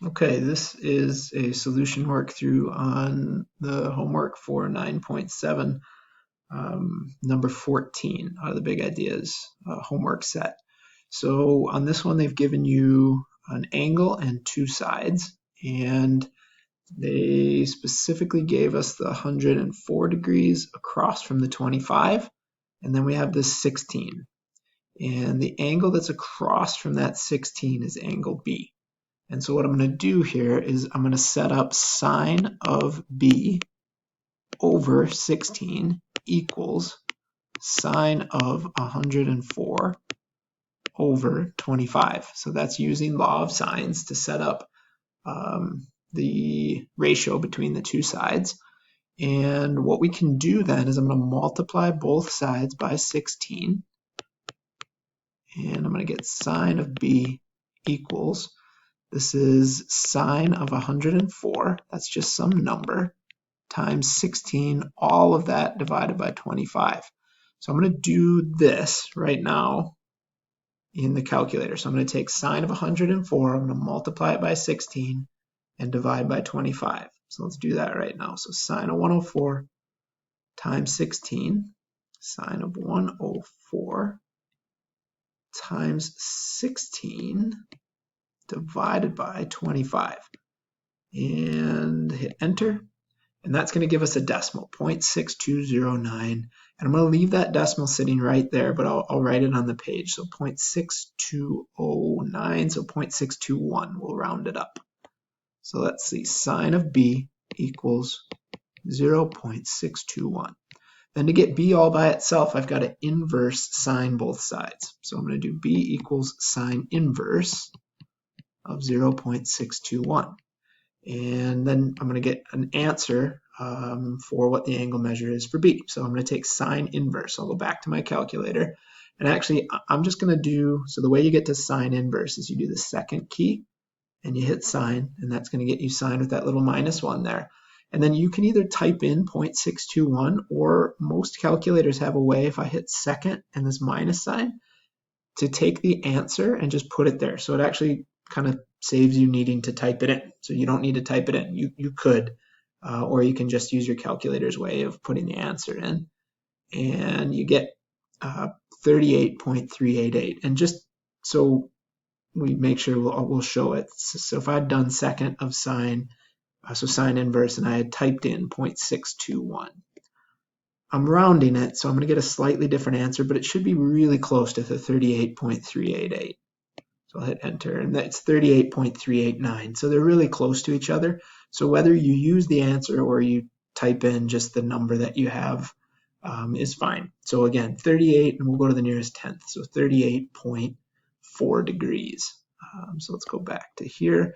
Okay, this is a solution work through on the homework for 9.7, number 14 out of the Big Ideas homework set. So on this one, they've given you an angle and two sides, and they specifically gave us the 104 degrees across from the 25, and then we have this 16. And the angle that's across from that 16 is angle B. And so what I'm going to do here is I'm going to set up sine of B over 16 equals sine of 104 over 25. So that's using law of sines to set up the ratio between the two sides. And what we can do then is I'm going to multiply both sides by 16. And I'm going to get sine of B equals, this is sine of 104, that's just some number, times 16, all of that divided by 25. So I'm going to do this right now in the calculator. So I'm going to take sine of 104, I'm going to multiply it by 16 and divide by 25. So let's do that right now. So sine of 104 times 16, sine of 104 times 16 divided by 25, and hit enter, and that's going to give us a decimal, 0.6209, and I'm going to leave that decimal sitting right there, but I'll write it on the page. So 0.6209, so 0.621, we'll round it up. So let's see, sine of B equals 0.621. Then to get B all by itself, I've got to inverse sine both sides. So I'm going to do B equals sine inverse of 0.621. And then I'm going to get an answer for what the angle measure is for B. So I'm going to take sine inverse. I'll go back to my calculator. And actually, I'm just going to do, so the way you get to sine inverse is you do the second key and you hit sine, and that's going to get you sine with that little -1 there. And then you can either type in 0.621, or most calculators have a way, if I hit second and this minus sign, to take the answer and just put it there. So it actually kind of saves you needing to type it in. So you don't need to type it in. You could, or you can just use your calculator's way of putting the answer in. And you get 38.388. And just so we make sure we'll show it. So if I'd done second of sine, so sine inverse, and I had typed in 0.621. I'm rounding it, so I'm going to get a slightly different answer, but it should be really close to the 38.388. So I'll hit enter, and that's 38.389. So they're really close to each other. So whether you use the answer or you type in just the number that you have is fine. So again, 38, and we'll go to the nearest tenth. So 38.4 degrees. So let's go back to here,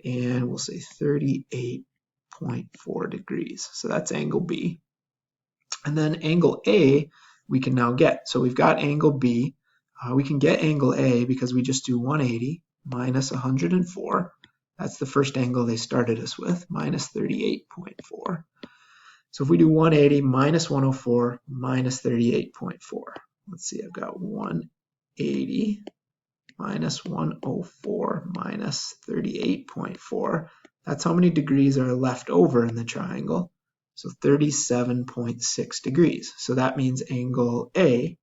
and we'll say 38.4 degrees. So that's angle B. And then angle A we can now get. So we've got angle B. We can get angle A because we just do 180 minus 104. That's the first angle they started us with, minus 38.4. So if we do 180 minus 104 minus 38.4, let's see, I've got 180 minus 104 minus 38.4. That's how many degrees are left over in the triangle. So 37.6 degrees. So that means angle A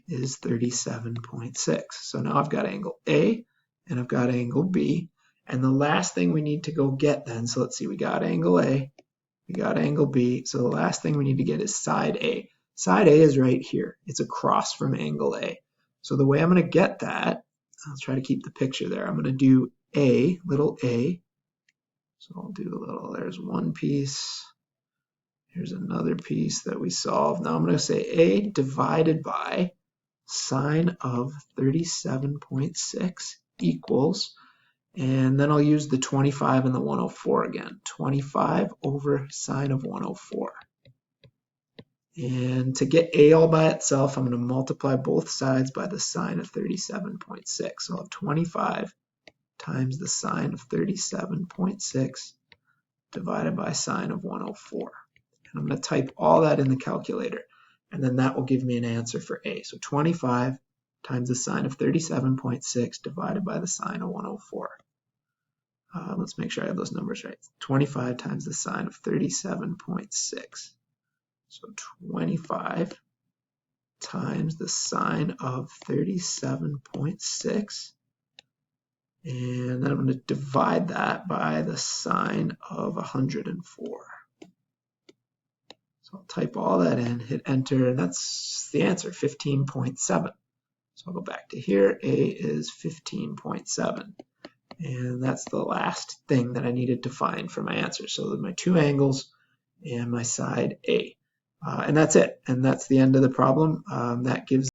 is 37.6. So now I've got angle A and I've got angle B. And the last thing we need to go get then, so let's see, we got angle A, we got angle B. So the last thing we need to get is side A. Side A is right here. It's across from angle A. So the way I'm going to get that, I'll try to keep the picture there. I'm going to do A, little a. So I'll do a little, there's one piece. Here's another piece that we solved. Now I'm going to say A divided by sine of 37.6 equals, and then I'll use the 25 and the 104 again. 25 over sine of 104. And to get A all by itself, I'm going to multiply both sides by the sine of 37.6. So I'll have 25 times the sine of 37.6 divided by sine of 104. And I'm going to type all that in the calculator, and then that will give me an answer for A. So 25 times the sine of 37.6 divided by the sine of 104. let's make sure I have those numbers right. 25 times the sine of 37.6. So 25 times the sine of 37.6. And then I'm going to divide that by the sine of 104. So I'll type all that in, hit enter, and that's the answer, 15.7. So I'll go back to here. A is 15.7. And that's the last thing that I needed to find for my answer. So my two angles and my side A. And that's it. And that's the end of the problem. That gives